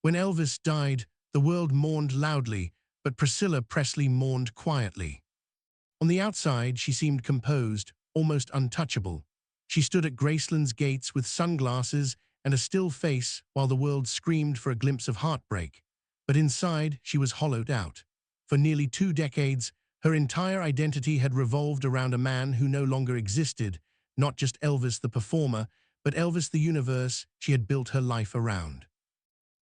When Elvis died, the world mourned loudly, but Priscilla Presley mourned quietly. On the outside, she seemed composed, almost untouchable. She stood at Graceland's gates with sunglasses and a still face while the world screamed for a glimpse of heartbreak. But inside, she was hollowed out. For nearly 2 decades, her entire identity had revolved around a man who no longer existed, not just Elvis the performer, but Elvis the universe she had built her life around.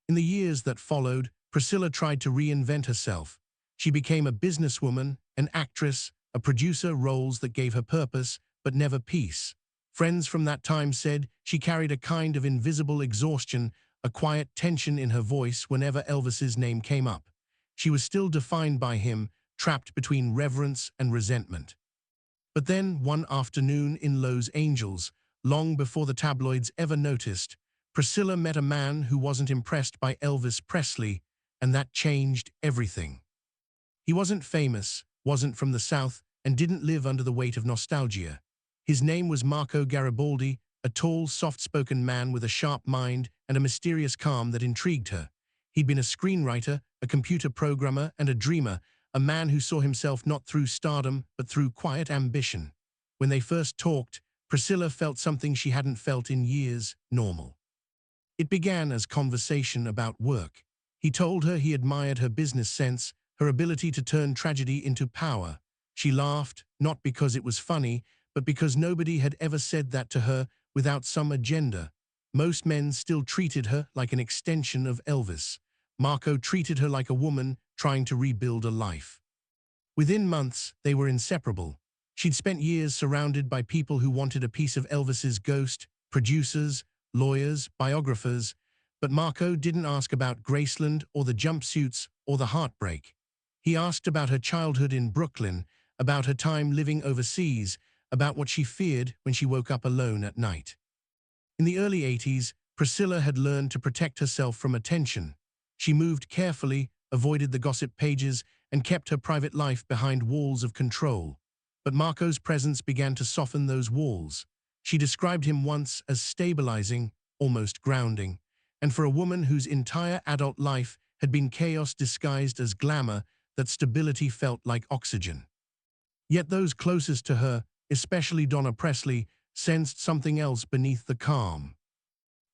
In the years that followed, Priscilla tried to reinvent herself. She became a businesswoman, an actress, a producer, roles that gave her purpose, but never peace. Friends from that time said she carried a kind of invisible exhaustion, a quiet tension in her voice whenever Elvis's name came up. She was still defined by him, trapped between reverence and resentment. But then, one afternoon in Los Angeles, long before the tabloids ever noticed, Priscilla met a man who wasn't impressed by Elvis Presley, and that changed everything. He wasn't famous, wasn't from the South, and didn't live under the weight of nostalgia. His name was Marco Garibaldi, a tall, soft-spoken man with a sharp mind and a mysterious calm that intrigued her. He'd been a screenwriter, a computer programmer, and a dreamer, a man who saw himself not through stardom, but through quiet ambition. When they first talked, Priscilla felt something she hadn't felt in years: normal. It began as conversation about work. He told her he admired her business sense, her ability to turn tragedy into power. She laughed, not because it was funny, but because nobody had ever said that to her without some agenda. Most men still treated her like an extension of Elvis. Marco treated her like a woman trying to rebuild a life. Within months, they were inseparable. She'd spent years surrounded by people who wanted a piece of Elvis's ghost: producers, lawyers, biographers. But Marco didn't ask about Graceland or the jumpsuits or the heartbreak. He asked about her childhood in Brooklyn, about her time living overseas, about what she feared when she woke up alone at night. In the early 80s, Priscilla had learned to protect herself from attention. She moved carefully, avoided the gossip pages, and kept her private life behind walls of control. But Marco's presence began to soften those walls. She described him once as stabilizing, almost grounding. And for a woman whose entire adult life had been chaos disguised as glamour, that stability felt like oxygen. Yet those closest to her, especially Donna Presley, sensed something else beneath the calm.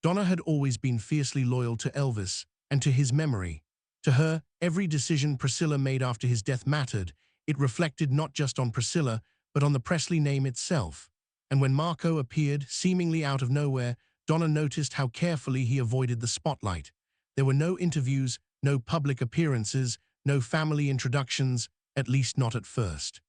Donna had always been fiercely loyal to Elvis and to his memory. To her, every decision Priscilla made after his death mattered. It reflected not just on Priscilla, but on the Presley name itself. And when Marco appeared, seemingly out of nowhere, Donna noticed how carefully he avoided the spotlight. There were no interviews, no public appearances, no family introductions, at least not at first.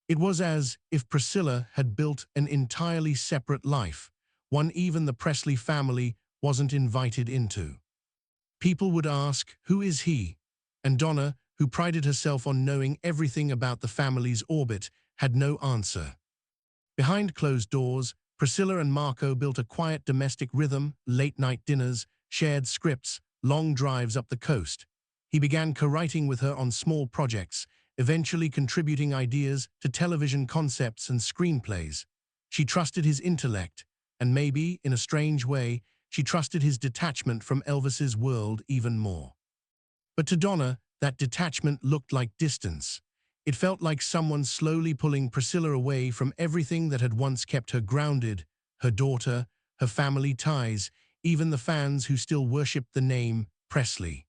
It was as if Priscilla had built an entirely separate life, one even the Presley family wasn't invited into. People would ask, "Who is he?" And Donna, who prided herself on knowing everything about the family's orbit, had no answer. Behind closed doors, Priscilla and Marco built a quiet domestic rhythm: late-night dinners, shared scripts, long drives up the coast. He began co-writing with her on small projects, eventually contributing ideas to television concepts and screenplays. She trusted his intellect, and maybe, in a strange way, she trusted his detachment from Elvis's world even more. But to Donna, that detachment looked like distance. It felt like someone slowly pulling Priscilla away from everything that had once kept her grounded: her daughter, her family ties, even the fans who still worshipped the name Presley.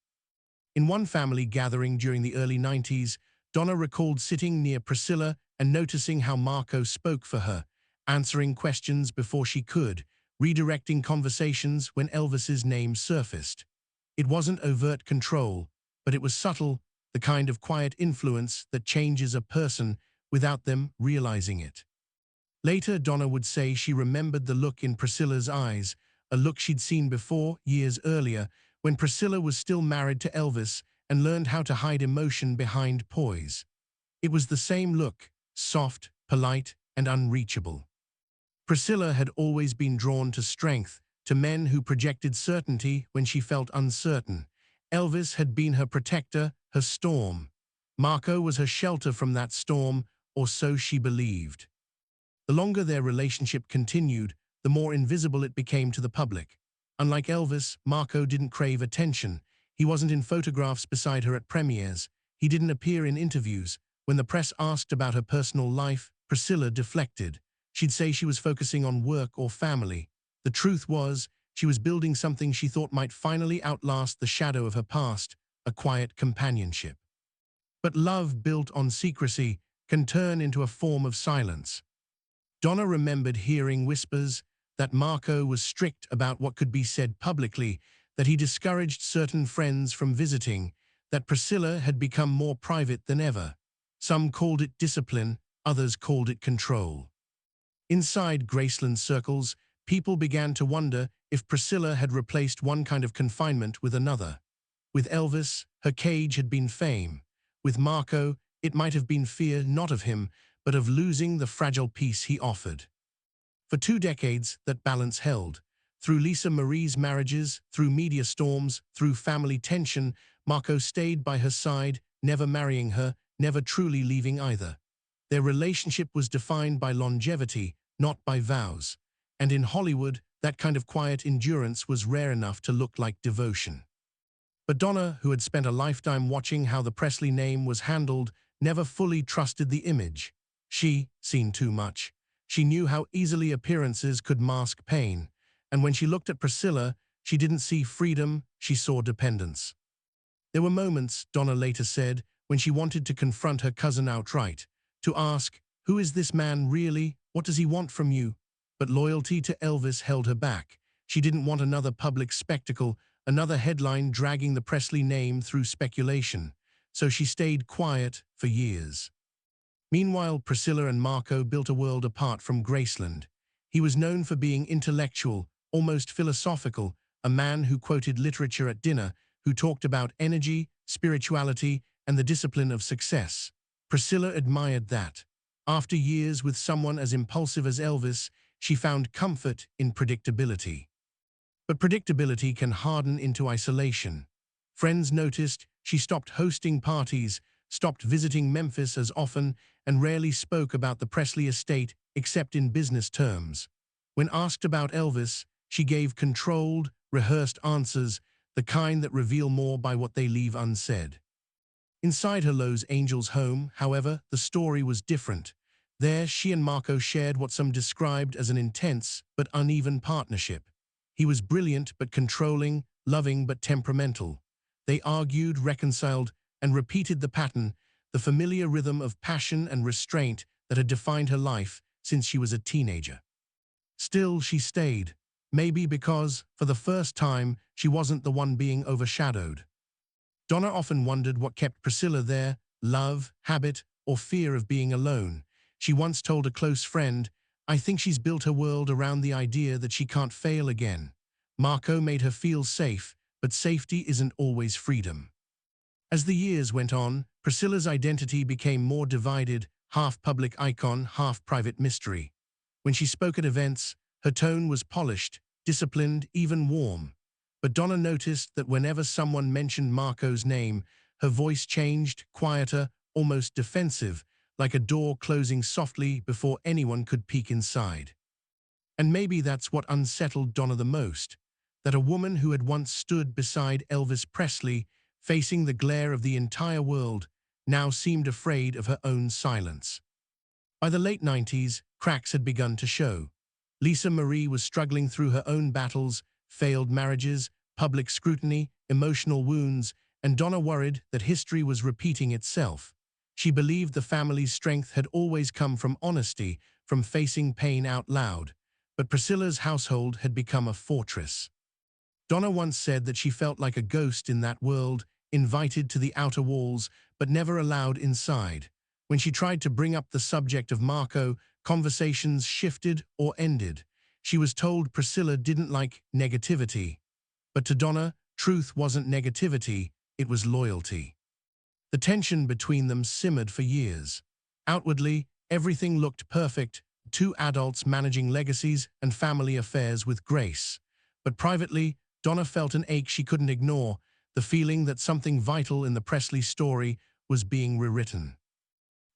In one family gathering during the early 90s, Donna recalled sitting near Priscilla and noticing how Marco spoke for her, answering questions before she could, redirecting conversations when Elvis's name surfaced. It wasn't overt control, but it was subtle, the kind of quiet influence that changes a person without them realizing it. Later, Donna would say she remembered the look in Priscilla's eyes, a look she'd seen before, years earlier, when Priscilla was still married to Elvis and learned how to hide emotion behind poise. It was the same look, soft, polite, and unreachable. Priscilla had always been drawn to strength, to men who projected certainty when she felt uncertain. Elvis had been her protector, her storm. Marco was her shelter from that storm, or so she believed. The longer their relationship continued, the more invisible it became to the public. Unlike Elvis, Marco didn't crave attention. He wasn't in photographs beside her at premieres. He didn't appear in interviews. When the press asked about her personal life, Priscilla deflected. She'd say she was focusing on work or family. The truth was, she was building something she thought might finally outlast the shadow of her past, a quiet companionship. But love built on secrecy can turn into a form of silence. Donna remembered hearing whispers that Marco was strict about what could be said publicly, that he discouraged certain friends from visiting, that Priscilla had become more private than ever. Some called it discipline, others called it control. Inside Graceland circles, people began to wonder if Priscilla had replaced one kind of confinement with another. With Elvis, her cage had been fame. With Marco, it might have been fear not of him, but of losing the fragile peace he offered. For 2 decades, that balance held. Through Lisa Marie's marriages, through media storms, through family tension, Marco stayed by her side, never marrying her, never truly leaving either. Their relationship was defined by longevity, not by vows. And in Hollywood, that kind of quiet endurance was rare enough to look like devotion. But Donna, who had spent a lifetime watching how the Presley name was handled, never fully trusted the image. She seen too much. She knew how easily appearances could mask pain. And when she looked at Priscilla, she didn't see freedom, she saw dependence. There were moments, Donna later said, when she wanted to confront her cousin outright, to ask, "Who is this man really? What does he want from you?" But loyalty to Elvis held her back. She didn't want another public spectacle, another headline dragging the Presley name through speculation. So she stayed quiet for years. Meanwhile, Priscilla and Marco built a world apart from Graceland. He was known for being intellectual, almost philosophical, a man who quoted literature at dinner, who talked about energy, spirituality, and the discipline of success. Priscilla admired that. After years with someone as impulsive as Elvis, she found comfort in predictability. But predictability can harden into isolation. Friends noticed she stopped hosting parties, stopped visiting Memphis as often, and rarely spoke about the Presley estate except in business terms. When asked about Elvis, she gave controlled, rehearsed answers, the kind that reveal more by what they leave unsaid. Inside her Los Angeles home, however, the story was different. There, she and Marco shared what some described as an intense but uneven partnership. He was brilliant but controlling, loving but temperamental. They argued, reconciled, and repeated the pattern, the familiar rhythm of passion and restraint that had defined her life since she was a teenager. Still, she stayed, maybe because, for the first time, she wasn't the one being overshadowed. Donna often wondered what kept Priscilla there, love, habit, or fear of being alone. She once told a close friend, "I think she's built her world around the idea that she can't fail again." Marco made her feel safe, but safety isn't always freedom. As the years went on, Priscilla's identity became more divided, half public icon, half private mystery. When she spoke at events, her tone was polished, disciplined, even warm. But Donna noticed that whenever someone mentioned Marco's name, her voice changed, quieter, almost defensive, like a door closing softly before anyone could peek inside. And maybe that's what unsettled Donna the most, that a woman who had once stood beside Elvis Presley, facing the glare of the entire world, now seemed afraid of her own silence. By the late 90s, cracks had begun to show. Lisa Marie was struggling through her own battles, failed marriages, public scrutiny, emotional wounds, and Donna worried that history was repeating itself. She believed the family's strength had always come from honesty, from facing pain out loud. But Priscilla's household had become a fortress. Donna once said that she felt like a ghost in that world, invited to the outer walls, but never allowed inside. When she tried to bring up the subject of Marco, conversations shifted or ended. She was told Priscilla didn't like negativity. But to Donna, truth wasn't negativity, it was loyalty. The tension between them simmered for years. Outwardly, everything looked perfect, 2 adults managing legacies and family affairs with grace. But privately, Donna felt an ache she couldn't ignore, the feeling that something vital in the Presley story was being rewritten.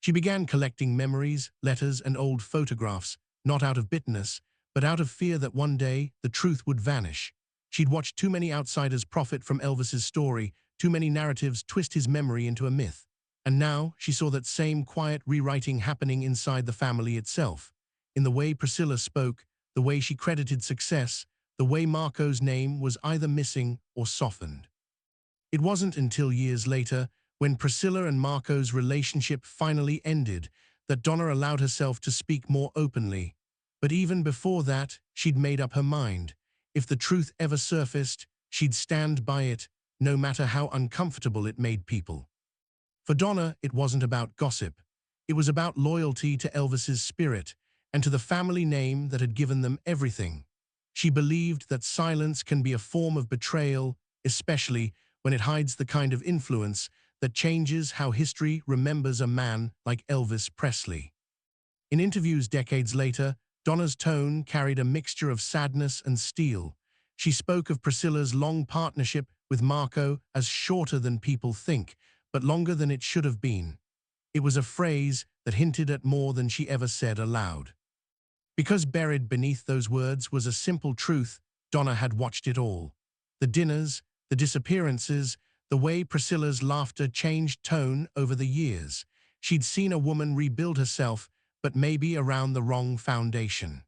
She began collecting memories, letters, and old photographs, not out of bitterness, but out of fear that one day the truth would vanish. She'd watched too many outsiders profit from Elvis's story, too many narratives twist his memory into a myth. And now she saw that same quiet rewriting happening inside the family itself. In the way Priscilla spoke, the way she credited success, the way Marco's name was either missing or softened. It wasn't until years later, when Priscilla and Marco's relationship finally ended, that Donna allowed herself to speak more openly. But even before that, she'd made up her mind. If the truth ever surfaced, she'd stand by it, no matter how uncomfortable it made people. For Donna, it wasn't about gossip. It was about loyalty to Elvis's spirit and to the family name that had given them everything. She believed that silence can be a form of betrayal, especially when it hides the kind of influence that changes how history remembers a man like Elvis Presley. In interviews decades later, Donna's tone carried a mixture of sadness and steel. She spoke of Priscilla's long partnership with Marco as shorter than people think, but longer than it should have been. It was a phrase that hinted at more than she ever said aloud. Because buried beneath those words was a simple truth, Donna had watched it all. The dinners, the disappearances, the way Priscilla's laughter changed tone over the years. She'd seen a woman rebuild herself, but maybe around the wrong foundation.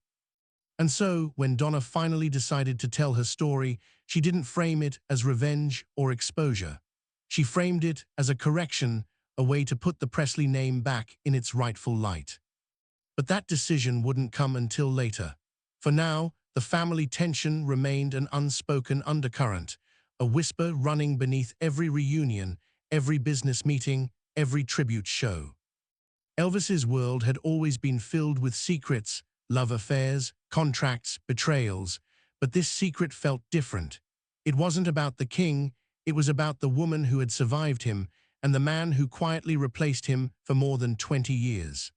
And so, when Donna finally decided to tell her story, she didn't frame it as revenge or exposure. She framed it as a correction, a way to put the Presley name back in its rightful light. But that decision wouldn't come until later. For now, the family tension remained an unspoken undercurrent, a whisper running beneath every reunion, every business meeting, every tribute show. Elvis's world had always been filled with secrets, love affairs, contracts, betrayals, but this secret felt different. It wasn't about the king, it was about the woman who had survived him and the man who quietly replaced him for more than 20 years.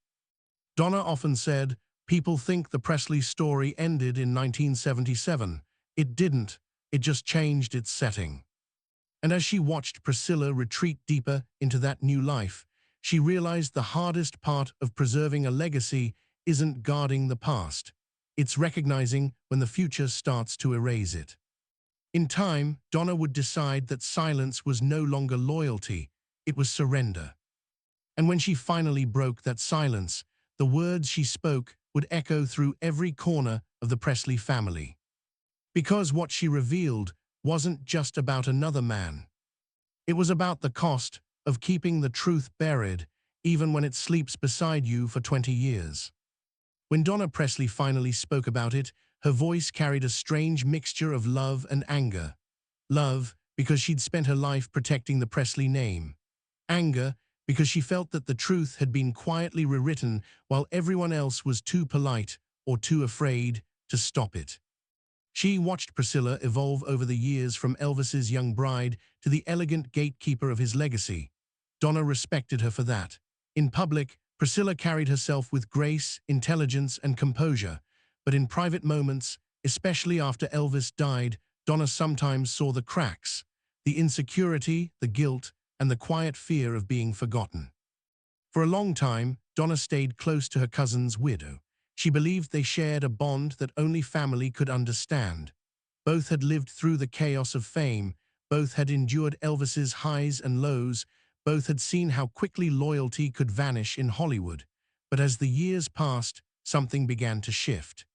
Donna often said, "People think the Presley story ended in 1977. It didn't, it just changed its setting." And as she watched Priscilla retreat deeper into that new life, she realized the hardest part of preserving a legacy isn't guarding the past. It's recognizing when the future starts to erase it. In time, Donna would decide that silence was no longer loyalty, it was surrender. And when she finally broke that silence, the words she spoke would echo through every corner of the Presley family. Because what she revealed wasn't just about another man. It was about the cost of keeping the truth buried, even when it sleeps beside you for 20 years. When Donna Presley finally spoke about it, her voice carried a strange mixture of love and anger. Love, because she'd spent her life protecting the Presley name. Anger, because she felt that the truth had been quietly rewritten while everyone else was too polite or too afraid to stop it. She watched Priscilla evolve over the years from Elvis's young bride to the elegant gatekeeper of his legacy. Donna respected her for that. In public, Priscilla carried herself with grace, intelligence, and composure, but in private moments, especially after Elvis died, Donna sometimes saw the cracks, the insecurity, the guilt, and the quiet fear of being forgotten. For a long time, Donna stayed close to her cousin's widow. She believed they shared a bond that only family could understand. Both had lived through the chaos of fame, both had endured Elvis's highs and lows, both had seen how quickly loyalty could vanish in Hollywood. But as the years passed, something began to shift.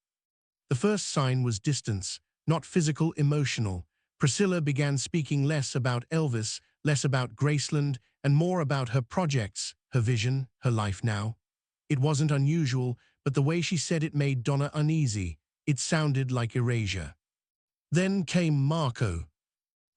The first sign was distance, not physical, emotional. Priscilla began speaking less about Elvis, less about Graceland, and more about her projects, her vision, her life now. It wasn't unusual, but the way she said it made Donna uneasy. It sounded like erasure. Then came Marco.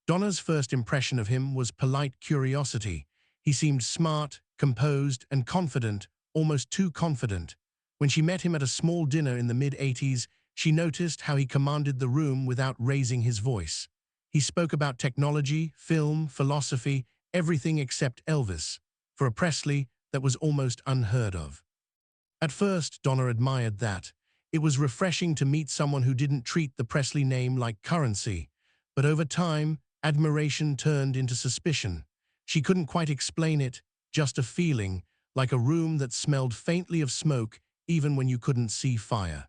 Donna's first impression of him was polite curiosity. He seemed smart, composed, and confident, almost too confident. When she met him at a small dinner in the mid-80s, she noticed how he commanded the room without raising his voice. He spoke about technology, film, philosophy, everything except Elvis. For a Presley, that was almost unheard of. At first, Donna admired that. It was refreshing to meet someone who didn't treat the Presley name like currency. But over time, admiration turned into suspicion. She couldn't quite explain it, just a feeling, like a room that smelled faintly of smoke even when you couldn't see fire.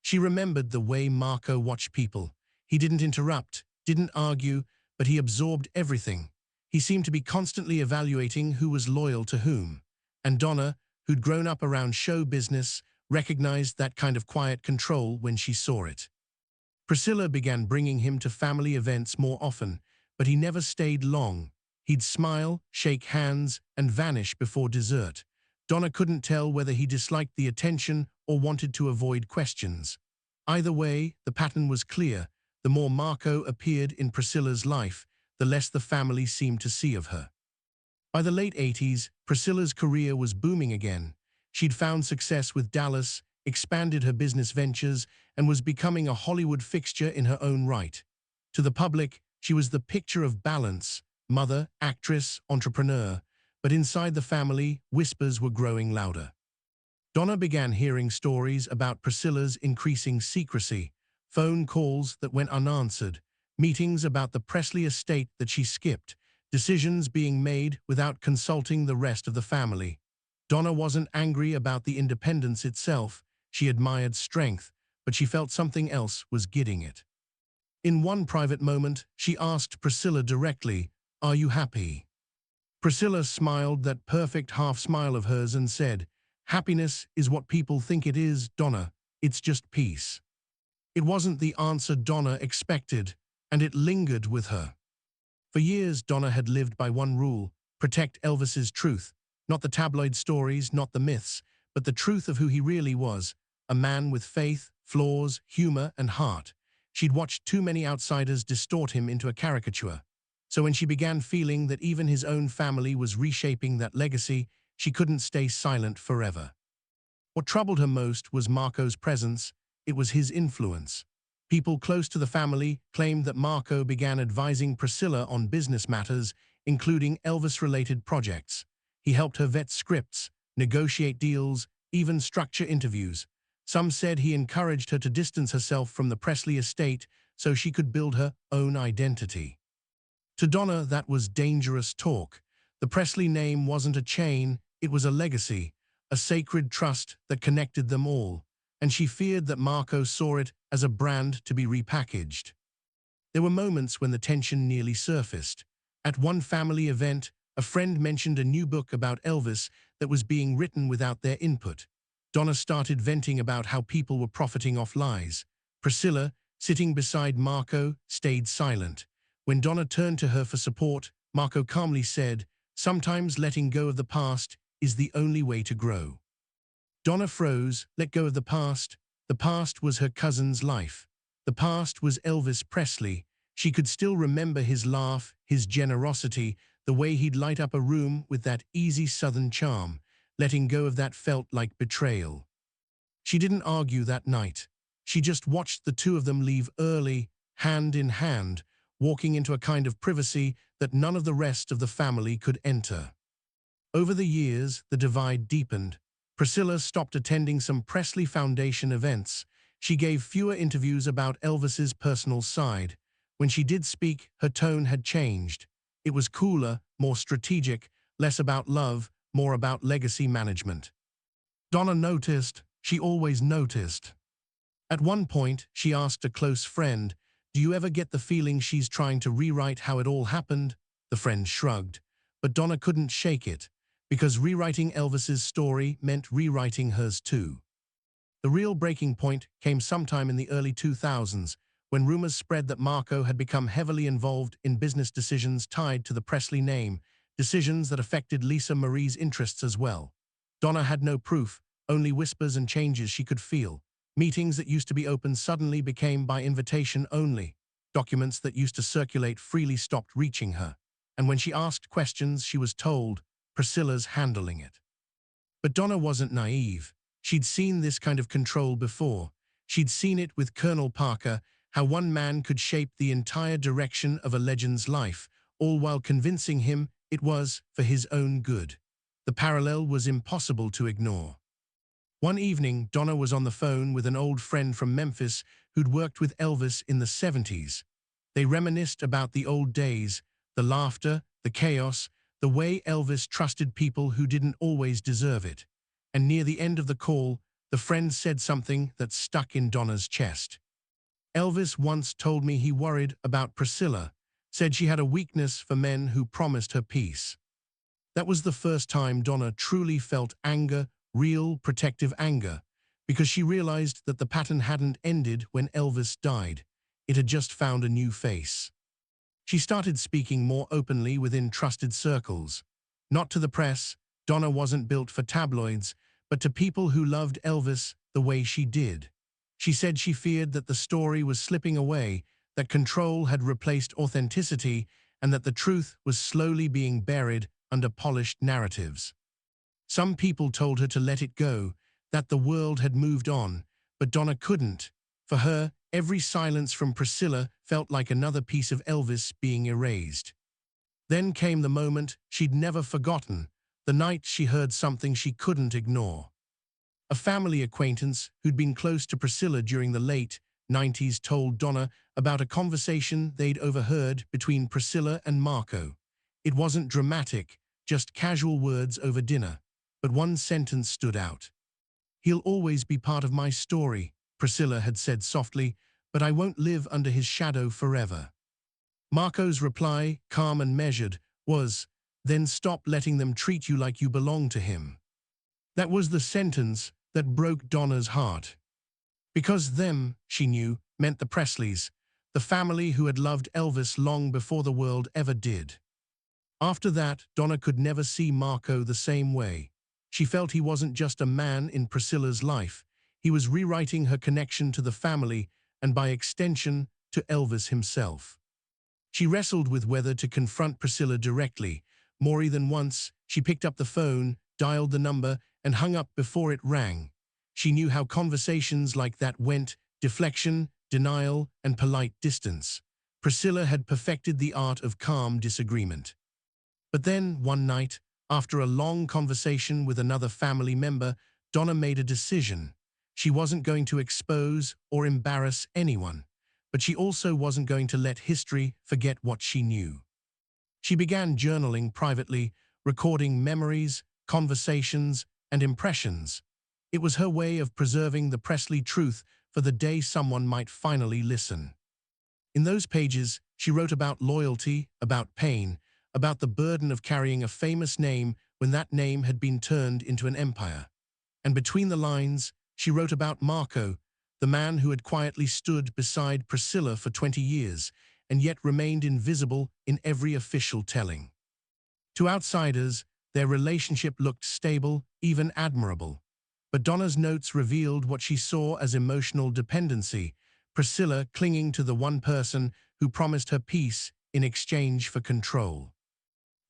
She remembered the way Marco watched people. He didn't interrupt, didn't argue, but he absorbed everything. He seemed to be constantly evaluating who was loyal to whom. And Donna, who'd grown up around show business, recognized that kind of quiet control when she saw it. Priscilla began bringing him to family events more often, but he never stayed long. He'd smile, shake hands, and vanish before dessert. Donna couldn't tell whether he disliked the attention or wanted to avoid questions. Either way, the pattern was clear. The more Marco appeared in Priscilla's life, the less the family seemed to see of her. By the late 80s, Priscilla's career was booming again. She'd found success with Dallas, expanded her business ventures, and was becoming a Hollywood fixture in her own right. To the public, she was the picture of balance, mother, actress, entrepreneur. But inside the family, whispers were growing louder. Donna began hearing stories about Priscilla's increasing secrecy, phone calls that went unanswered, meetings about the Presley estate that she skipped, decisions being made without consulting the rest of the family. Donna wasn't angry about the independence itself. She admired strength, but she felt something else was getting it. In one private moment, she asked Priscilla directly, "Are you happy?" Priscilla smiled that perfect half-smile of hers and said, "Happiness is what people think it is, Donna. It's just peace." It wasn't the answer Donna expected, and it lingered with her. For years, Donna had lived by one rule: protect Elvis's truth. Not the tabloid stories, not the myths, but the truth of who he really was, a man with faith, flaws, humor, and heart. She'd watched too many outsiders distort him into a caricature. So when she began feeling that even his own family was reshaping that legacy, she couldn't stay silent forever. What troubled her most was Marco's presence. It was his influence. People close to the family claimed that Marco began advising Priscilla on business matters, including Elvis-related projects. He helped her vet scripts, negotiate deals, even structure interviews. Some said he encouraged her to distance herself from the Presley estate so she could build her own identity. To Donna, that was dangerous talk. The Presley name wasn't a chain, it was a legacy, a sacred trust that connected them all, and she feared that Marco saw it as a brand to be repackaged. There were moments when the tension nearly surfaced. At one family event, a friend mentioned a new book about Elvis that was being written without their input. Donna started venting about how people were profiting off lies. Priscilla, sitting beside Marco, stayed silent. When Donna turned to her for support, Marco calmly said, "Sometimes letting go of the past is the only way to grow." Donna froze. Let go of the past. The past was her cousin's life. The past was Elvis Presley. She could still remember his laugh, his generosity, the way he'd light up a room with that easy southern charm. Letting go of that felt like betrayal. She didn't argue that night. She just watched the two of them leave early, hand in hand, walking into a kind of privacy that none of the rest of the family could enter. Over the years, the divide deepened. Priscilla stopped attending some Presley Foundation events. She gave fewer interviews about Elvis's personal side. When she did speak, her tone had changed. It was cooler, more strategic, less about love, more about legacy management. Donna noticed. She always noticed. At one point, she asked a close friend, "Do you ever get the feeling she's trying to rewrite how it all happened?" The friend shrugged. But Donna couldn't shake it, because rewriting Elvis's story meant rewriting hers too. The real breaking point came sometime in the early 2000s, when rumors spread that Marco had become heavily involved in business decisions tied to the Presley name, decisions that affected Lisa Marie's interests as well. Donna had no proof, only whispers and changes she could feel. Meetings that used to be open suddenly became by invitation only. Documents that used to circulate freely stopped reaching her. And when she asked questions, she was told, "Priscilla's handling it." But Donna wasn't naive. She'd seen this kind of control before. She'd seen it with Colonel Parker, how one man could shape the entire direction of a legend's life, all while convincing him it was for his own good. The parallel was impossible to ignore. One evening, Donna was on the phone with an old friend from Memphis who'd worked with Elvis in the 70s. They reminisced about the old days, the laughter, the chaos, the way Elvis trusted people who didn't always deserve it. And near the end of the call, the friend said something that stuck in Donna's chest. Elvis once told me he worried about Priscilla, said she had a weakness for men who promised her peace. That was the first time Donna truly felt anger, real protective anger, because she realized that the pattern hadn't ended when Elvis died. It had just found a new face. She started speaking more openly within trusted circles. Not to the press, Donna wasn't built for tabloids, but to people who loved Elvis the way she did. She said she feared that the story was slipping away, that control had replaced authenticity, and that the truth was slowly being buried under polished narratives. Some people told her to let it go, that the world had moved on, but Donna couldn't. For her, every silence from Priscilla felt like another piece of Elvis being erased. Then came the moment she'd never forgotten, the night she heard something she couldn't ignore. A family acquaintance who'd been close to Priscilla during the late 90s told Donna about a conversation they'd overheard between Priscilla and Marco. It wasn't dramatic, just casual words over dinner, but one sentence stood out. "He'll always be part of my story," Priscilla had said softly, "but I won't live under his shadow forever." Marco's reply, calm and measured, was, "Then stop letting them treat you like you belong to him." That was the sentence that broke Donna's heart. Because them, she knew, meant the Presleys, the family who had loved Elvis long before the world ever did. After that, Donna could never see Marco the same way. She felt he wasn't just a man in Priscilla's life, he was rewriting her connection to the family and by extension to Elvis himself. She wrestled with whether to confront Priscilla directly. More than once, she picked up the phone, dialed the number, and hung up before it rang. She knew how conversations like that went: deflection, denial, and polite distance. Priscilla had perfected the art of calm disagreement. But then, one night, after a long conversation with another family member, Donna made a decision. She wasn't going to expose or embarrass anyone, but she also wasn't going to let history forget what she knew. She began journaling privately, recording memories, conversations, and impressions. It was her way of preserving the Presley truth for the day someone might finally listen. In those pages, she wrote about loyalty, about pain, about the burden of carrying a famous name when that name had been turned into an empire. And between the lines, she wrote about Marco, the man who had quietly stood beside Priscilla for 20 years and yet remained invisible in every official telling. To outsiders, their relationship looked stable, even admirable. But Donna's notes revealed what she saw as emotional dependency, Priscilla clinging to the one person who promised her peace in exchange for control.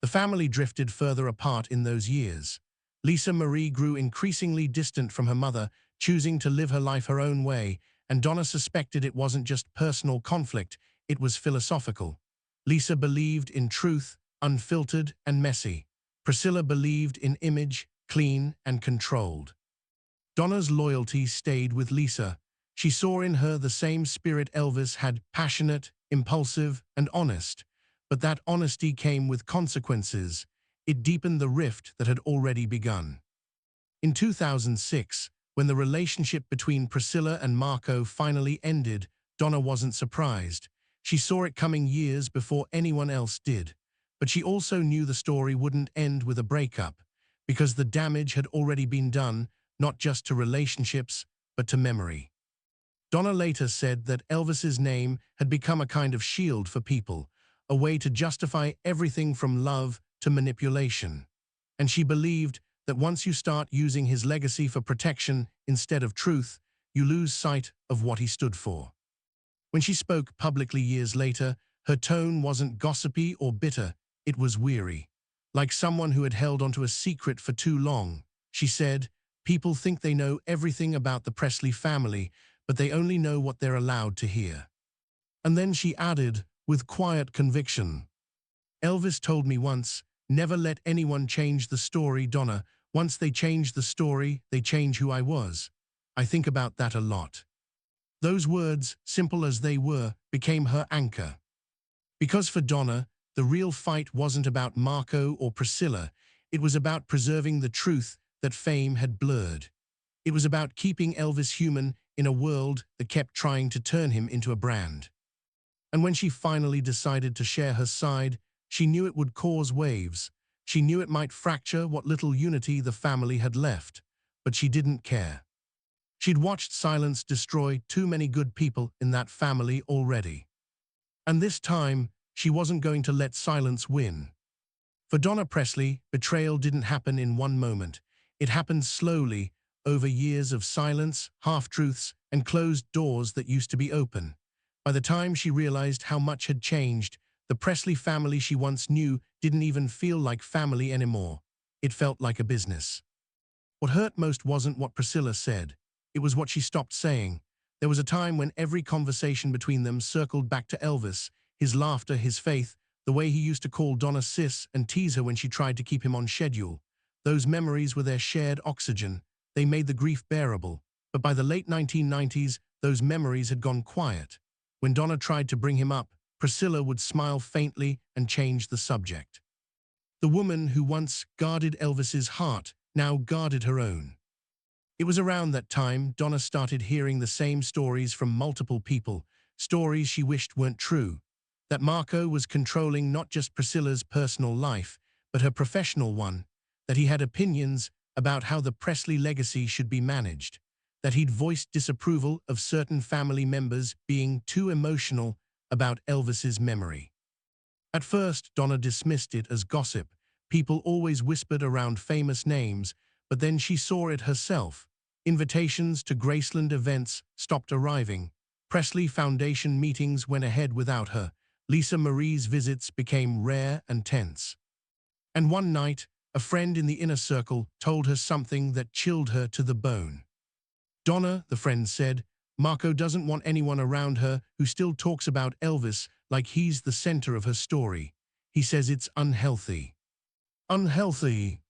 The family drifted further apart in those years. Lisa Marie grew increasingly distant from her mother, choosing to live her life her own way, and Donna suspected it wasn't just personal conflict, it was philosophical. Lisa believed in truth, unfiltered and messy. Priscilla believed in image, clean and controlled. Donna's loyalty stayed with Lisa. She saw in her the same spirit Elvis had: passionate, impulsive, and honest. But that honesty came with consequences. It deepened the rift that had already begun. In 2006, when the relationship between Priscilla and Marco finally ended, Donna wasn't surprised. She saw it coming years before anyone else did. But she also knew the story wouldn't end with a breakup, because the damage had already been done, not just to relationships, but to memory. Donna later said that Elvis's name had become a kind of shield for people, a way to justify everything from love to manipulation. And she believed that once you start using his legacy for protection instead of truth, you lose sight of what he stood for. When she spoke publicly years later, her tone wasn't gossipy or bitter, it was weary. Like someone who had held onto a secret for too long. She said, "People think they know everything about the Presley family, but they only know what they're allowed to hear." And then she added, with quiet conviction, "Elvis told me once, never let anyone change the story, Donna. Once they change the story, they change who I was." I think about that a lot. Those words, simple as they were, became her anchor. Because for Donna, the real fight wasn't about Marco or Priscilla. It was about preserving the truth that fame had blurred. It was about keeping Elvis human in a world that kept trying to turn him into a brand. And when she finally decided to share her side, she knew it would cause waves. She knew it might fracture what little unity the family had left, but she didn't care. She'd watched silence destroy too many good people in that family already. And this time, she wasn't going to let silence win. For Donna Presley, betrayal didn't happen in one moment. It happened slowly, over years of silence, half-truths, and closed doors that used to be open. By the time she realized how much had changed, the Presley family she once knew didn't even feel like family anymore. It felt like a business. What hurt most wasn't what Priscilla said. It was what she stopped saying. There was a time when every conversation between them circled back to Elvis, his laughter, his faith, the way he used to call Donna sis and tease her when she tried to keep him on schedule. Those memories were their shared oxygen. They made the grief bearable. But by the late 1990s, those memories had gone quiet. When Donna tried to bring him up, Priscilla would smile faintly and change the subject. The woman who once guarded Elvis's heart now guarded her own. It was around that time Donna started hearing the same stories from multiple people, stories she wished weren't true. That Marco was controlling not just Priscilla's personal life, but her professional one. That he had opinions about how the Presley legacy should be managed. That he'd voiced disapproval of certain family members being too emotional about Elvis's memory. At first, Donna dismissed it as gossip. People always whispered around famous names, but then she saw it herself. Invitations to Graceland events stopped arriving. Presley Foundation meetings went ahead without her. Lisa Marie's visits became rare and tense. And one night, a friend in the inner circle told her something that chilled her to the bone. Donna, the friend said, Marco doesn't want anyone around her who still talks about Elvis like he's the center of her story. He says it's unhealthy. Unhealthy.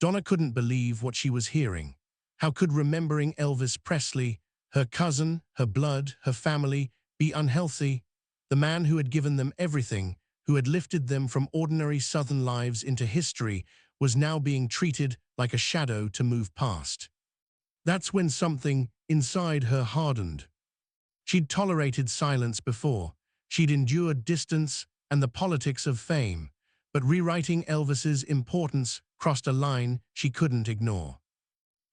Donna couldn't believe what she was hearing. How could remembering Elvis Presley, her cousin, her blood, her family, be unhealthy? The man who had given them everything, who had lifted them from ordinary Southern lives into history, was now being treated like a shadow to move past. That's when something inside her hardened. She'd tolerated silence before. She'd endured distance and the politics of fame. But rewriting Elvis's importance crossed a line she couldn't ignore.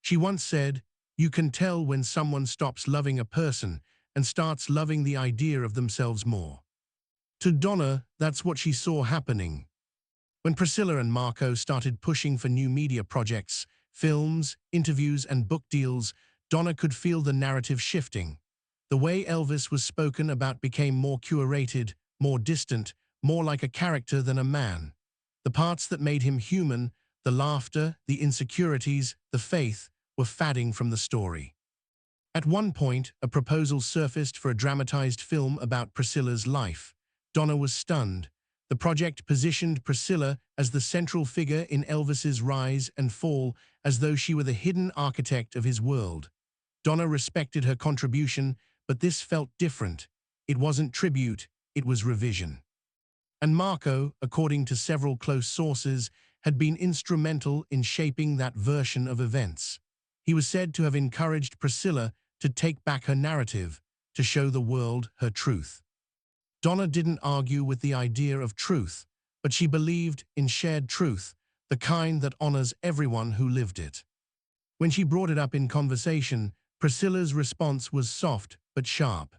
She once said, "You can tell when someone stops loving a person and starts loving the idea of themselves more." To Donna, that's what she saw happening. When Priscilla and Marco started pushing for new media projects, films, interviews, and book deals, Donna could feel the narrative shifting. The way Elvis was spoken about became more curated, more distant, more like a character than a man. The parts that made him human, the laughter, the insecurities, the faith, were fading from the story. At one point, a proposal surfaced for a dramatized film about Priscilla's life. Donna was stunned. The project positioned Priscilla as the central figure in Elvis's rise and fall, as though she were the hidden architect of his world. Donna respected her contribution, but this felt different. It wasn't tribute, it was revision. And Marco, according to several close sources, had been instrumental in shaping that version of events. He was said to have encouraged Priscilla to take back her narrative, to show the world her truth. Donna didn't argue with the idea of truth, but she believed in shared truth, the kind that honors everyone who lived it. When she brought it up in conversation, Priscilla's response was soft but sharp.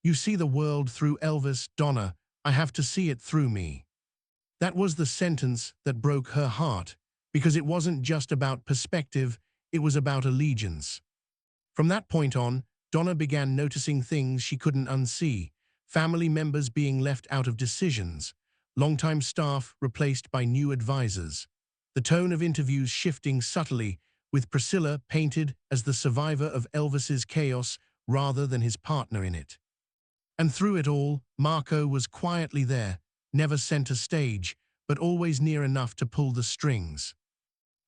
"You see the world through Elvis, Donna. I have to see it through me." That was the sentence that broke her heart, because it wasn't just about perspective, it was about allegiance. From that point on, Donna began noticing things she couldn't unsee. Family members being left out of decisions, longtime staff replaced by new advisors. The tone of interviews shifting subtly, with Priscilla painted as the survivor of Elvis's chaos rather than his partner in it. And through it all, Marco was quietly there, never center stage, but always near enough to pull the strings.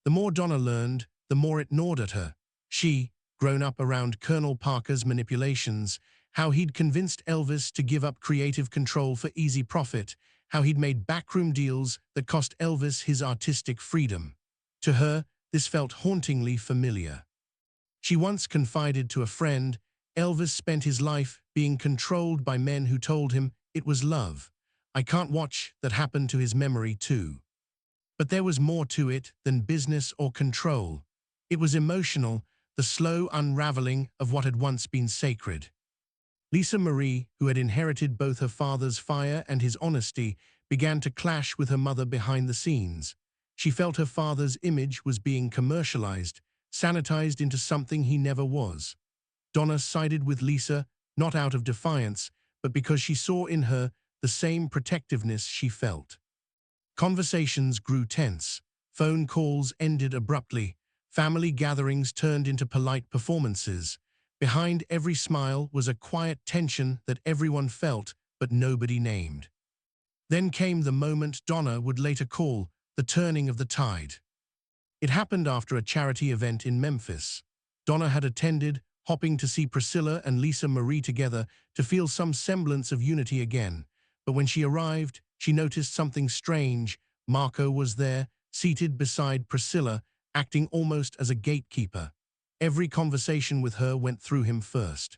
The more Donna learned, the more it gnawed at her. She, grown up around Colonel Parker's manipulations, how he'd convinced Elvis to give up creative control for easy profit, how he'd made backroom deals that cost Elvis his artistic freedom. To her, this felt hauntingly familiar. She once confided to a friend, Elvis spent his life being controlled by men who told him it was love. I can't watch that happen to his memory too. But there was more to it than business or control. It was emotional, the slow unraveling of what had once been sacred. Lisa Marie, who had inherited both her father's fire and his honesty, began to clash with her mother behind the scenes. She felt her father's image was being commercialized, sanitized into something he never was. Donna sided with Lisa, not out of defiance, but because she saw in her the same protectiveness she felt. Conversations grew tense. Phone calls ended abruptly. Family gatherings turned into polite performances. Behind every smile was a quiet tension that everyone felt, but nobody named. Then came the moment Donna would later call the turning of the tide. It happened after a charity event in Memphis. Donna had attended, hoping to see Priscilla and Lisa Marie together to feel some semblance of unity again. But when she arrived, she noticed something strange. Marco was there, seated beside Priscilla, acting almost as a gatekeeper. Every conversation with her went through him first.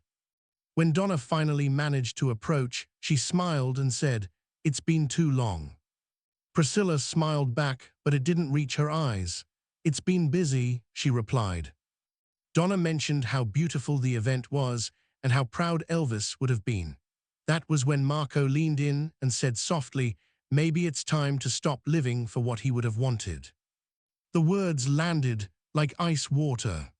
When Donna finally managed to approach, she smiled and said, "It's been too long." Priscilla smiled back, but it didn't reach her eyes. "It's been busy," she replied. Donna mentioned how beautiful the event was and how proud Elvis would have been. That was when Marco leaned in and said softly, "Maybe it's time to stop living for what he would have wanted." The words landed like ice water.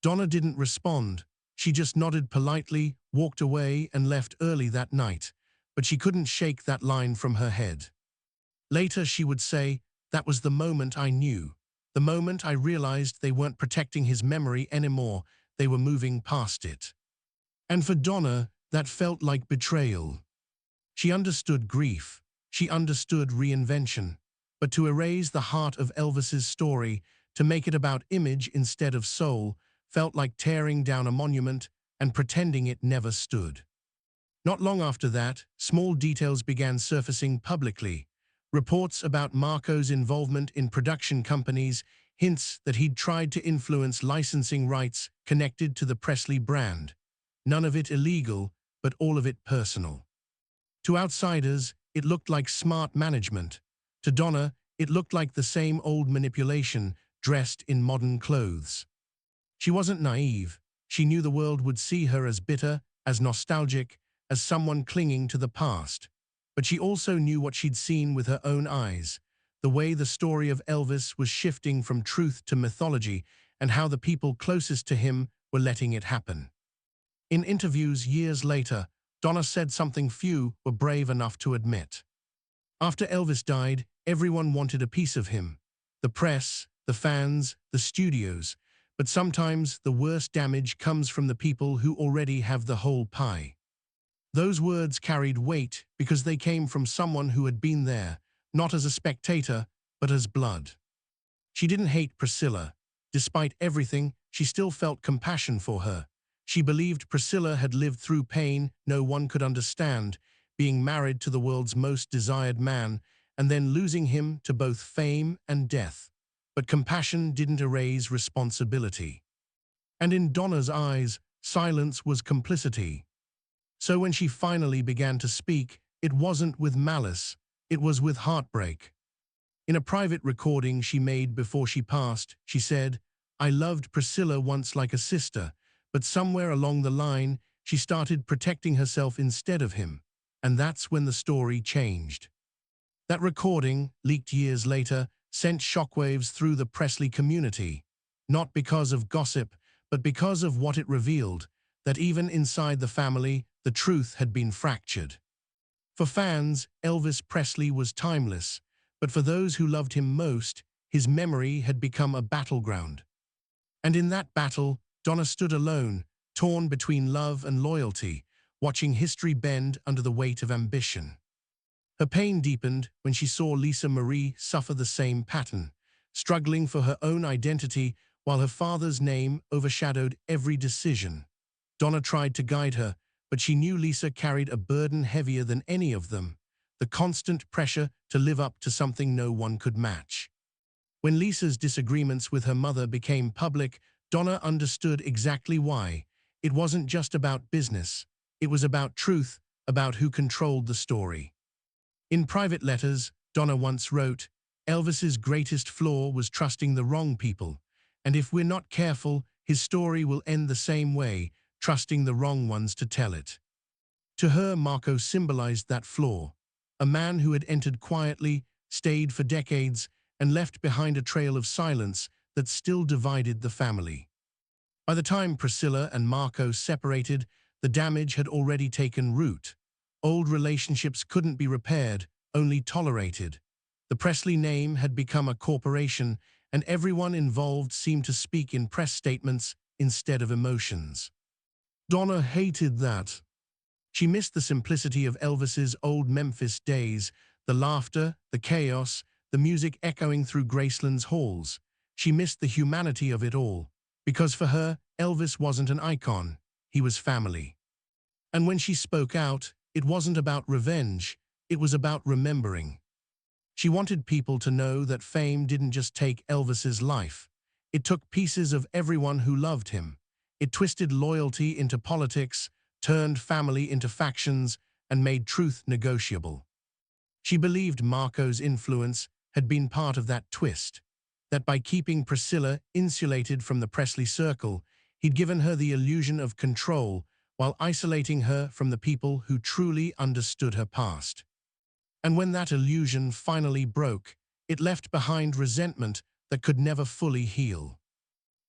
Donna didn't respond. She just nodded politely, walked away, and left early that night. But she couldn't shake that line from her head. Later she would say, "That was the moment I knew. The moment I realized they weren't protecting his memory anymore, they were moving past it." And for Donna, that felt like betrayal. She understood grief. She understood reinvention. But to erase the heart of Elvis's story, to make it about image instead of soul, felt like tearing down a monument and pretending it never stood. Not long after that, small details began surfacing publicly. Reports about Marco's involvement in production companies, hints that he'd tried to influence licensing rights connected to the Presley brand. None of it illegal, but all of it personal. To outsiders, it looked like smart management. To Donna, it looked like the same old manipulation, dressed in modern clothes. She wasn't naive. She knew the world would see her as bitter, as nostalgic, as someone clinging to the past. But she also knew what she'd seen with her own eyes, the way the story of Elvis was shifting from truth to mythology, and how the people closest to him were letting it happen. In interviews years later, Donna said something few were brave enough to admit. After Elvis died, everyone wanted a piece of him. The press, the fans, the studios. But sometimes the worst damage comes from the people who already have the whole pie. Those words carried weight because they came from someone who had been there, not as a spectator, but as blood. She didn't hate Priscilla. Despite everything, she still felt compassion for her. She believed Priscilla had lived through pain no one could understand, being married to the world's most desired man, and then losing him to both fame and death. But compassion didn't erase responsibility. And in Donna's eyes, silence was complicity. So when she finally began to speak, it wasn't with malice, it was with heartbreak. In a private recording she made before she passed, she said, "I loved Priscilla once like a sister, but somewhere along the line, she started protecting herself instead of him. And that's when the story changed." That recording, leaked years later, sent shockwaves through the Presley community. Not because of gossip, but because of what it revealed, that even inside the family, the truth had been fractured. For fans, Elvis Presley was timeless, but for those who loved him most, his memory had become a battleground. And in that battle, Donna stood alone, torn between love and loyalty, watching history bend under the weight of ambition. Her pain deepened when she saw Lisa Marie suffer the same pattern, struggling for her own identity while her father's name overshadowed every decision. Donna tried to guide her, but she knew Lisa carried a burden heavier than any of them, the constant pressure to live up to something no one could match. When Lisa's disagreements with her mother became public, Donna understood exactly why. It wasn't just about business. It was about truth, about who controlled the story. In private letters, Donna once wrote, "Elvis's greatest flaw was trusting the wrong people, and if we're not careful, his story will end the same way, trusting the wrong ones to tell it." To her, Marco symbolized that flaw, a man who had entered quietly, stayed for decades, and left behind a trail of silence that still divided the family. By the time Priscilla and Marco separated, the damage had already taken root. Old relationships couldn't be repaired, only tolerated. The Presley name had become a corporation, and everyone involved seemed to speak in press statements instead of emotions. Donna hated that. She missed the simplicity of Elvis's old Memphis days, the laughter, the chaos, the music echoing through Graceland's halls. She missed the humanity of it all, because for her, Elvis wasn't an icon, he was family. And when she spoke out, it wasn't about revenge, it was about remembering. She wanted people to know that fame didn't just take Elvis's life. It took pieces of everyone who loved him. It twisted loyalty into politics, turned family into factions, and made truth negotiable. She believed Marco's influence had been part of that twist, that by keeping Priscilla insulated from the Presley circle, he'd given her the illusion of control while isolating her from the people who truly understood her past. And when that illusion finally broke, it left behind resentment that could never fully heal.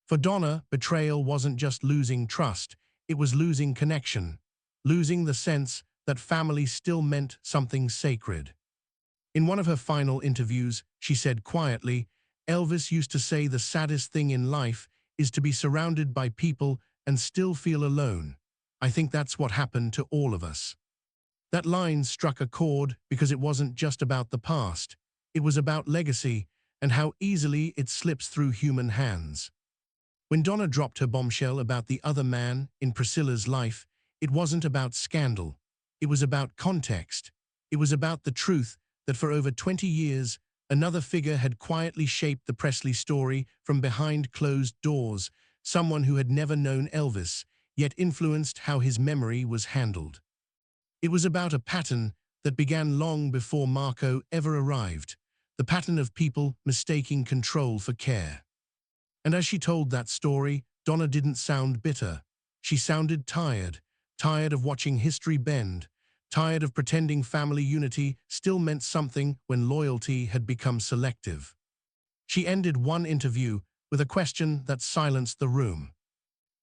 For Donna, betrayal wasn't just losing trust, it was losing connection, losing the sense that family still meant something sacred. In one of her final interviews, she said quietly, "Elvis used to say the saddest thing in life is to be surrounded by people and still feel alone. I think that's what happened to all of us." That line struck a chord because it wasn't just about the past. It was about legacy and how easily it slips through human hands. When Donna dropped her bombshell about the other man in Priscilla's life, it wasn't about scandal. It was about context. It was about the truth that for over 20 years, another figure had quietly shaped the Presley story from behind closed doors, someone who had never known Elvis, yet influenced how his memory was handled. It was about a pattern that began long before Marco ever arrived, the pattern of people mistaking control for care. And as she told that story, Donna didn't sound bitter. She sounded tired, tired of watching history bend, tired of pretending family unity still meant something when loyalty had become selective. She ended one interview with a question that silenced the room.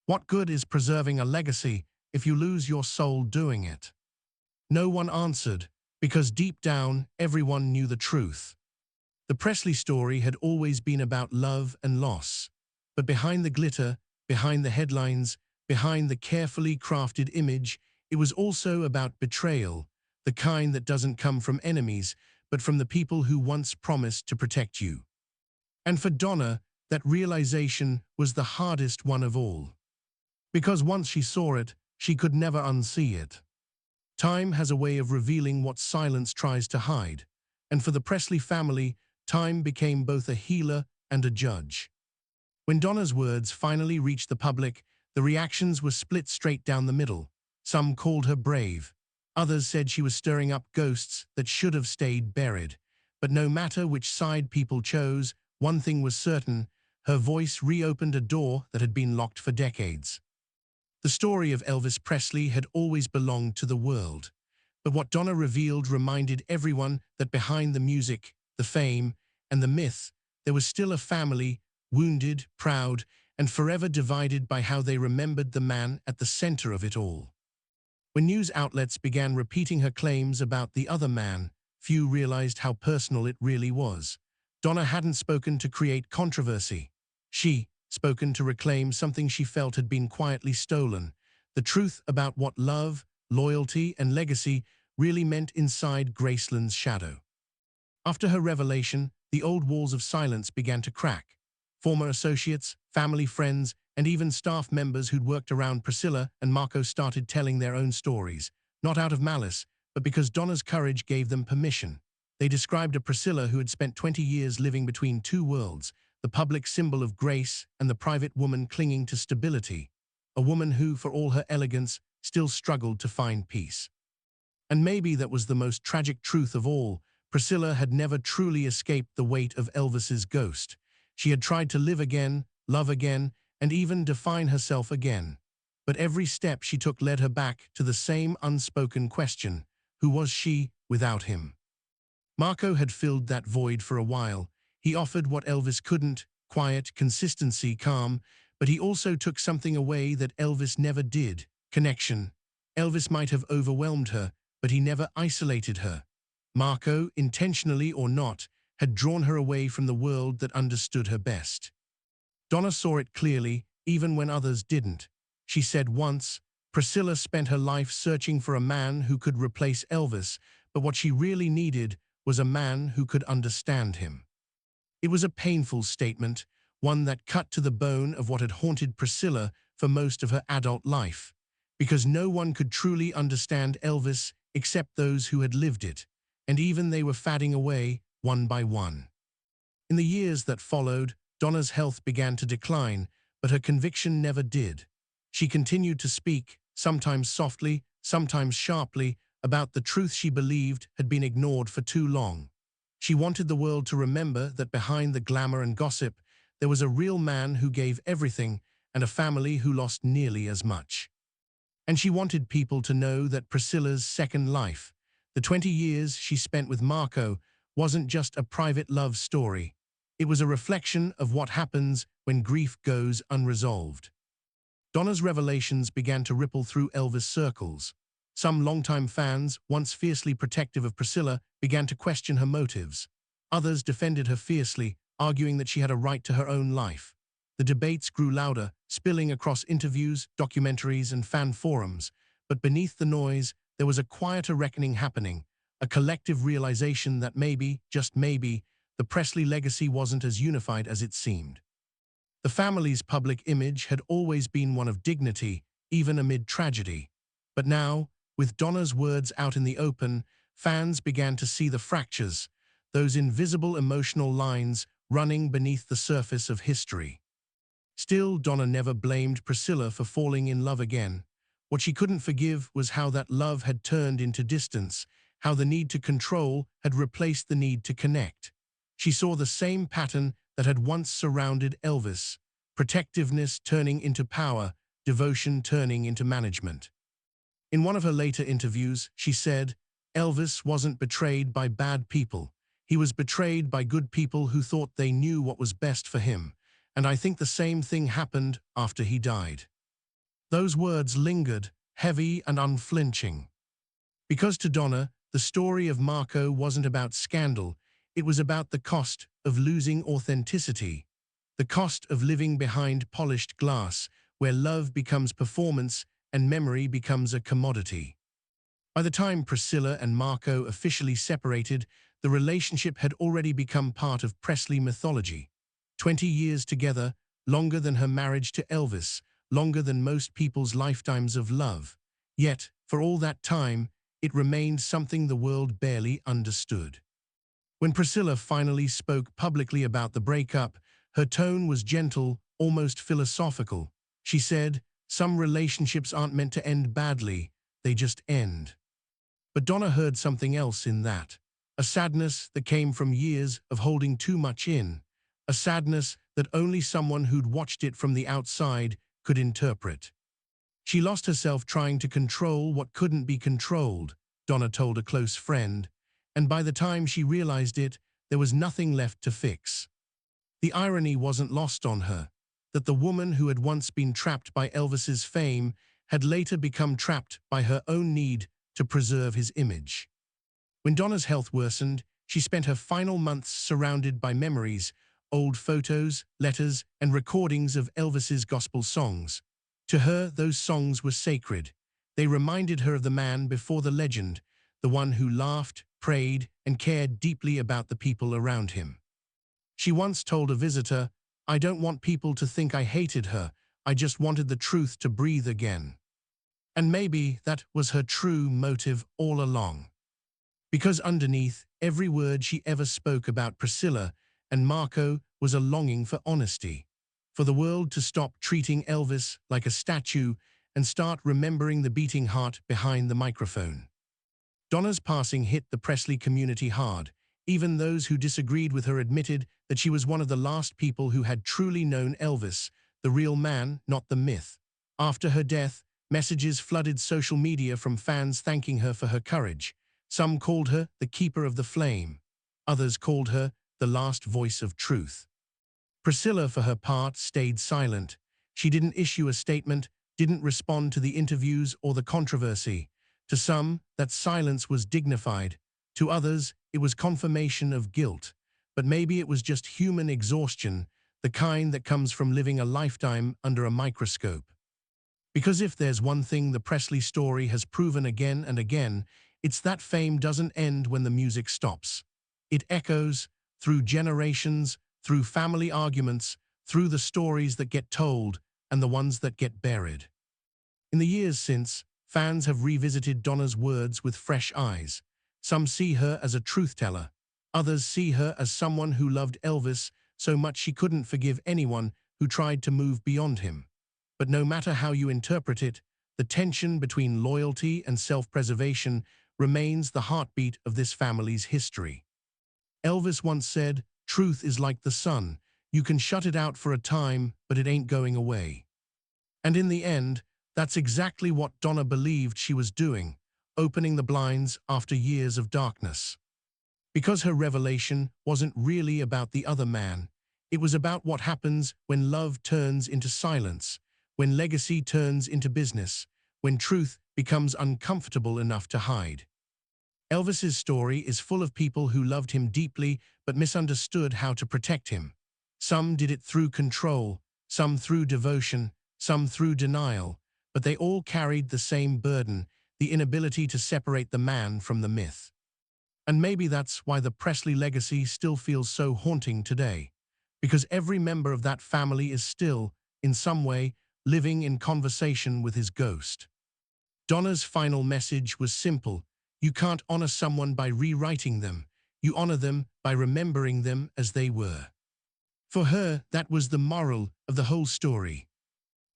What good is preserving a legacy if you lose your soul doing it? No one answered, because deep down, everyone knew the truth. The Presley story had always been about love and loss. But behind the glitter, behind the headlines, behind the carefully crafted image, it was also about betrayal, the kind that doesn't come from enemies, but from the people who once promised to protect you. And for Donna, that realization was the hardest one of all. Because once she saw it, she could never unsee it. Time has a way of revealing what silence tries to hide, and for the Presley family, time became both a healer and a judge. When Donna's words finally reached the public, the reactions were split straight down the middle. Some called her brave. Others said she was stirring up ghosts that should have stayed buried. But no matter which side people chose, one thing was certain: her voice reopened a door that had been locked for decades. The story of Elvis Presley had always belonged to the world. But what Donna revealed reminded everyone that behind the music, the fame, and the myth, there was still a family, wounded, proud, and forever divided by how they remembered the man at the center of it all. When news outlets began repeating her claims about the other man, few realized how personal it really was. Donna hadn't spoken to create controversy. She spoken to reclaim something she felt had been quietly stolen, the truth about what love, loyalty, and legacy really meant inside Graceland's shadow. After her revelation, the old walls of silence began to crack. Former associates, family friends, and even staff members who'd worked around Priscilla and Marco started telling their own stories, not out of malice, but because Donna's courage gave them permission. They described a Priscilla who had spent 20 years living between two worlds, the public symbol of grace and the private woman clinging to stability. a woman who, for all her elegance, still struggled to find peace. And maybe that was the most tragic truth of all. Priscilla had never truly escaped the weight of Elvis's ghost. She had tried to live again, love again, and even define herself again. But every step she took led her back to the same unspoken question: who was she without him? Marco had filled that void for a while. He offered what Elvis couldn't: quiet, consistency, calm, but he also took something away that Elvis never did: connection. Elvis might have overwhelmed her, but he never isolated her. Marco, intentionally or not, had drawn her away from the world that understood her best. Donna saw it clearly, even when others didn't. She said once, Priscilla spent her life searching for a man who could replace Elvis, but what she really needed was a man who could understand him. It was a painful statement, one that cut to the bone of what had haunted Priscilla for most of her adult life, because no one could truly understand Elvis except those who had lived it, and even they were fading away one by one. In the years that followed, Donna's health began to decline, but her conviction never did. She continued to speak, sometimes softly, sometimes sharply, about the truth she believed had been ignored for too long. She wanted the world to remember that behind the glamour and gossip, there was a real man who gave everything and a family who lost nearly as much. And she wanted people to know that Priscilla's second life, the 20 years she spent with Marco, wasn't just a private love story. It was a reflection of what happens when grief goes unresolved. Donna's revelations began to ripple through Elvis circles. Some longtime fans, once fiercely protective of Priscilla, began to question her motives. Others defended her fiercely, arguing that she had a right to her own life. The debates grew louder, spilling across interviews, documentaries, and fan forums. But beneath the noise, there was a quieter reckoning happening, a collective realization that maybe, just maybe, the Presley legacy wasn't as unified as it seemed. The family's public image had always been one of dignity, even amid tragedy. But now, with Donna's words out in the open, fans began to see the fractures, those invisible emotional lines running beneath the surface of history. Still, Donna never blamed Priscilla for falling in love again. What she couldn't forgive was how that love had turned into distance, how the need to control had replaced the need to connect. She saw the same pattern that had once surrounded Elvis: protectiveness turning into power, devotion turning into management. In one of her later interviews, she said, Elvis wasn't betrayed by bad people. He was betrayed by good people who thought they knew what was best for him. And I think the same thing happened after he died. Those words lingered, heavy and unflinching. Because to Donna, the story of Marco wasn't about scandal, it was about the cost of losing authenticity, the cost of living behind polished glass, where love becomes performance and memory becomes a commodity. By the time Priscilla and Marco officially separated, the relationship had already become part of Presley mythology. 20 years together, longer than her marriage to Elvis, longer than most people's lifetimes of love. Yet, for all that time, it remained something the world barely understood. When Priscilla finally spoke publicly about the breakup, her tone was gentle, almost philosophical. She said, "Some relationships aren't meant to end badly, they just end." But Donna heard something else in that, a sadness that came from years of holding too much in, a sadness that only someone who'd watched it from the outside could interpret. She lost herself trying to control what couldn't be controlled, Donna told a close friend, and by the time she realized it, there was nothing left to fix. The irony wasn't lost on her, that the woman who had once been trapped by Elvis's fame had later become trapped by her own need to preserve his image. When Donna's health worsened, she spent her final months surrounded by memories, old photos, letters, and recordings of Elvis's gospel songs. To her, those songs were sacred. They reminded her of the man before the legend, the one who laughed, prayed, and cared deeply about the people around him. She once told a visitor, "I don't want people to think I hated her, I just wanted the truth to breathe again." And maybe that was her true motive all along. Because underneath every word she ever spoke about Priscilla and Marco was a longing for honesty, for the world to stop treating Elvis like a statue and start remembering the beating heart behind the microphone. Donna's passing hit the Presley community hard. Even those who disagreed with her admitted that she was one of the last people who had truly known Elvis, the real man, not the myth. After her death, messages flooded social media from fans thanking her for her courage. Some called her the keeper of the flame. Others called her the last voice of truth. Priscilla, for her part, stayed silent. She didn't issue a statement, didn't respond to the interviews or the controversy. To some, that silence was dignified. To others, it was confirmation of guilt. But maybe it was just human exhaustion, the kind that comes from living a lifetime under a microscope. Because if there's one thing the Presley story has proven again and again, it's that fame doesn't end when the music stops. It echoes through generations, through family arguments, through the stories that get told and the ones that get buried. In the years since, fans have revisited Donna's words with fresh eyes. Some see her as a truth-teller. Others see her as someone who loved Elvis so much she couldn't forgive anyone who tried to move beyond him. But no matter how you interpret it, the tension between loyalty and self-preservation remains the heartbeat of this family's history. Elvis once said, "Truth is like the sun. You can shut it out for a time, but it ain't going away." And in the end, that's exactly what Donna believed she was doing, opening the blinds after years of darkness. Because her revelation wasn't really about the other man, it was about what happens when love turns into silence, when legacy turns into business, when truth becomes uncomfortable enough to hide. Elvis's story is full of people who loved him deeply but misunderstood how to protect him. Some did it through control, some through devotion, some through denial, but they all carried the same burden, the inability to separate the man from the myth. And maybe that's why the Presley legacy still feels so haunting today, because every member of that family is still, in some way, living in conversation with his ghost. Donna's final message was simple: you can't honor someone by rewriting them, you honor them by remembering them as they were. For her, that was the moral of the whole story.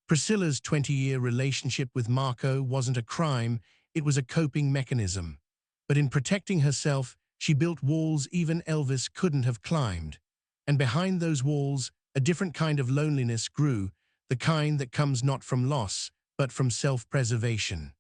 Priscilla's 20-year relationship with Marco wasn't a crime, it was a coping mechanism. But in protecting herself, she built walls even Elvis couldn't have climbed. And behind those walls, a different kind of loneliness grew, the kind that comes not from loss, but from self-preservation.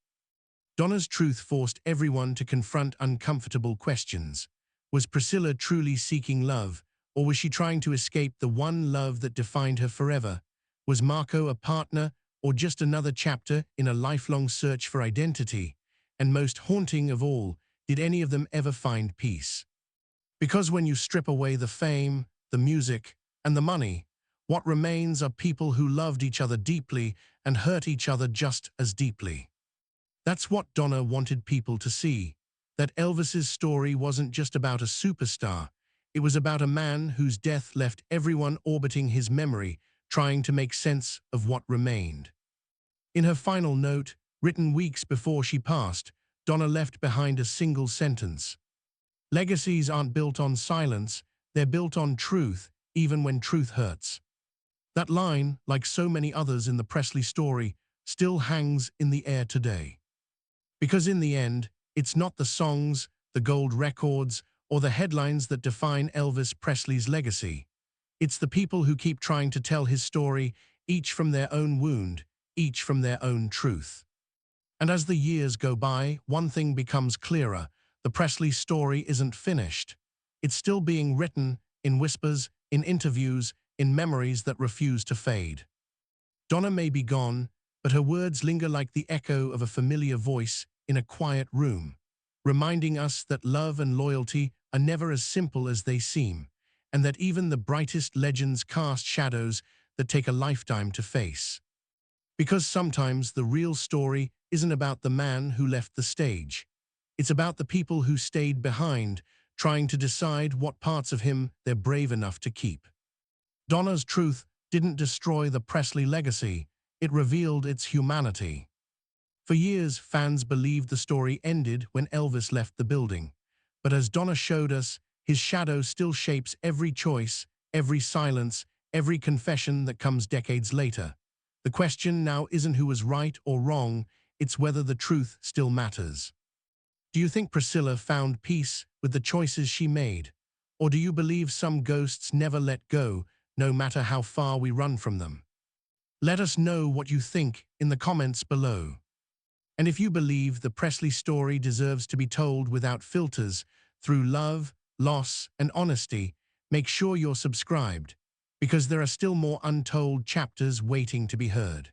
Donna's truth forced everyone to confront uncomfortable questions. Was Priscilla truly seeking love, or was she trying to escape the one love that defined her forever? Was Marco a partner, or just another chapter in a lifelong search for identity? And most haunting of all, did any of them ever find peace? Because when you strip away the fame, the music, and the money, what remains are people who loved each other deeply and hurt each other just as deeply. That's what Donna wanted people to see, that Elvis's story wasn't just about a superstar, it was about a man whose death left everyone orbiting his memory, trying to make sense of what remained. In her final note, written weeks before she passed, Donna left behind a single sentence: legacies aren't built on silence, they're built on truth, even when truth hurts. That line, like so many others in the Presley story, still hangs in the air today. Because in the end, it's not the songs, the gold records, or the headlines that define Elvis Presley's legacy. It's the people who keep trying to tell his story, each from their own wound, each from their own truth. And as the years go by, one thing becomes clearer: the Presley story isn't finished. It's still being written, in whispers, in interviews, in memories that refuse to fade. Donna may be gone, but her words linger like the echo of a familiar voice in a quiet room, reminding us that love and loyalty are never as simple as they seem, and that even the brightest legends cast shadows that take a lifetime to face. Because sometimes the real story isn't about the man who left the stage. It's about the people who stayed behind, trying to decide what parts of him they're brave enough to keep. Donna's truth didn't destroy the Presley legacy, it revealed its humanity. For years, fans believed the story ended when Elvis left the building. But as Donna showed us, his shadow still shapes every choice, every silence, every confession that comes decades later. The question now isn't who was right or wrong, it's whether the truth still matters. Do you think Priscilla found peace with the choices she made? Or do you believe some ghosts never let go, no matter how far we run from them? Let us know what you think in the comments below. And if you believe the Presley story deserves to be told without filters, through love, loss, and honesty, make sure you're subscribed, because there are still more untold chapters waiting to be heard.